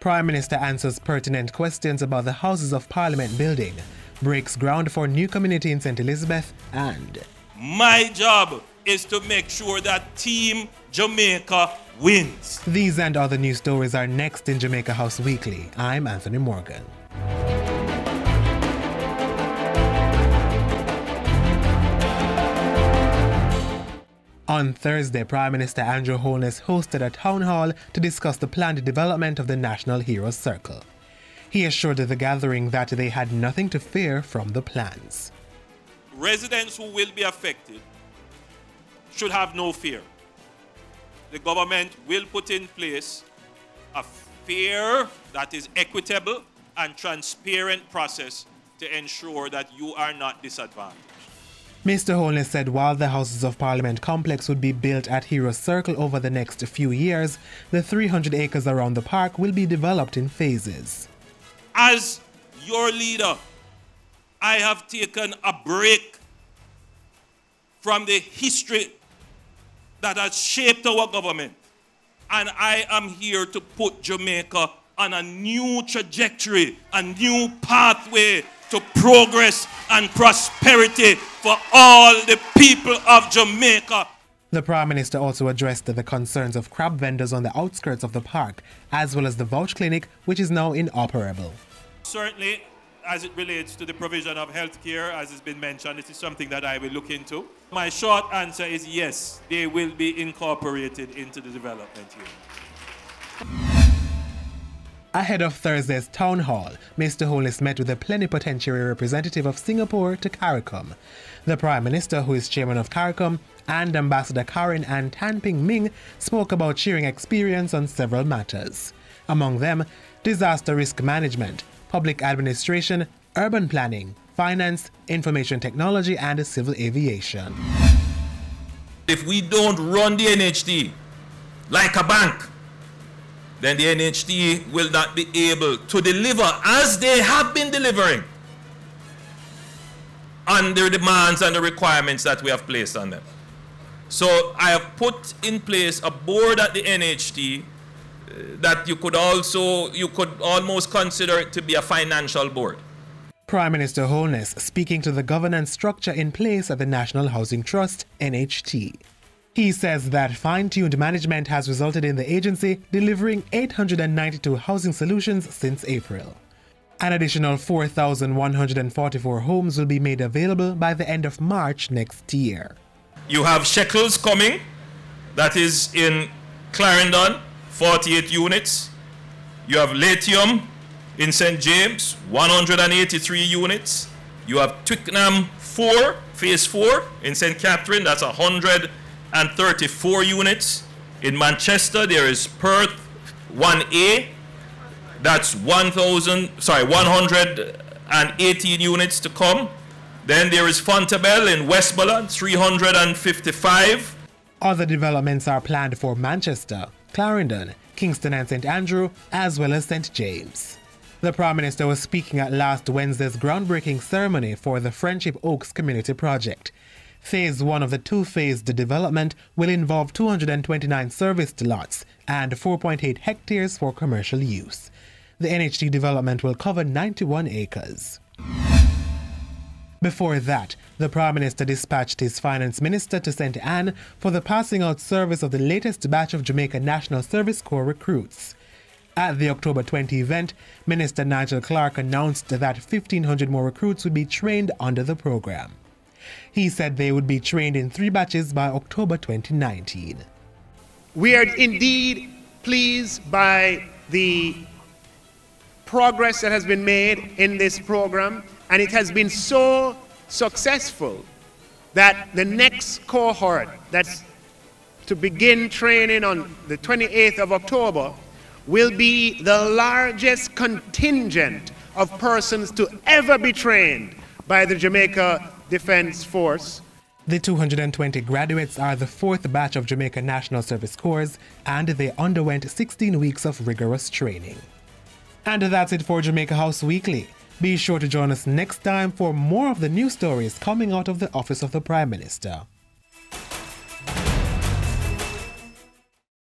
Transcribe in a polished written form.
Prime Minister answers pertinent questions about the Houses of Parliament building, breaks ground for new community in St. Elizabeth, and my job is to make sure that Team Jamaica wins. These and other news stories are next in Jamaica House Weekly. I'm Anthony Morgan. On Thursday, Prime Minister Andrew Holness hosted a town hall to discuss the planned development of the National Heroes Circle. He assured the gathering that they had nothing to fear from the plans. Residents who will be affected should have no fear. The government will put in place a fair, that is equitable and transparent process to ensure that you are not disadvantaged. Mr. Holness said while the Houses of Parliament complex would be built at Heroes Circle over the next few years, the 300 acres around the park will be developed in phases. As your leader, I have taken a break from the history that has shaped our government, and I am here to put Jamaica on a new trajectory, a new pathway to progress and prosperity for all the people of Jamaica. The Prime Minister also addressed the concerns of crab vendors on the outskirts of the park, as well as the vouch clinic, which is now inoperable. Certainly, as it relates to the provision of health care, as has been mentioned, this is something that I will look into. My short answer is yes, they will be incorporated into the development here. Ahead of Thursday's town hall, Mr. Holness met with the plenipotentiary representative of Singapore to CARICOM. The Prime Minister, who is chairman of CARICOM, and Ambassador Karen and Tan Ping Ming spoke about sharing experience on several matters. Among them, disaster risk management, public administration, urban planning, finance, information technology, and civil aviation. If we don't run the NHT like a bank, then the NHT will not be able to deliver as they have been delivering on the demands and the requirements that we have placed on them. So I have put in place a board at the NHT that you could almost consider it to be a financial board. Prime Minister Holness speaking to the governance structure in place at the National Housing Trust, NHT. He says that fine-tuned management has resulted in the agency delivering 892 housing solutions since April. An additional 4,144 homes will be made available by the end of March next year. You have Shekels coming, that is in Clarendon, 48 units. You have Latium in St. James, 183 units. You have Twickenham 4, phase 4 in St. Catherine, that's 134 units. In Manchester, there is Perth 1A, that's 118 units to come. Then there is Fontebelle in Westmoreland, 355. Other developments are planned for Manchester, Clarendon, Kingston and St. Andrew, as well as St. James. The Prime Minister was speaking at last Wednesday's groundbreaking ceremony for the Friendship Oaks Community Project. Phase 1 of the two-phased development will involve 229 serviced lots and 4.8 hectares for commercial use. The NHT development will cover 91 acres. Before that, the Prime Minister dispatched his Finance Minister to St. Anne for the passing out service of the latest batch of Jamaica National Service Corps recruits. At the October 20 event, Minister Nigel Clark announced that 1,500 more recruits would be trained under the program. He said they would be trained in 3 batches by October 2019. We are indeed pleased by the progress that has been made in this program, and it has been so successful that the next cohort that's to begin training on the 28th of October will be the largest contingent of persons to ever be trained by the Jamaica Defense Force. The 220 graduates are the 4th batch of Jamaica National Service Corps, and they underwent 16 weeks of rigorous training. And that's it for Jamaica House Weekly. Be sure to join us next time for more of the news stories coming out of the Office of the Prime Minister.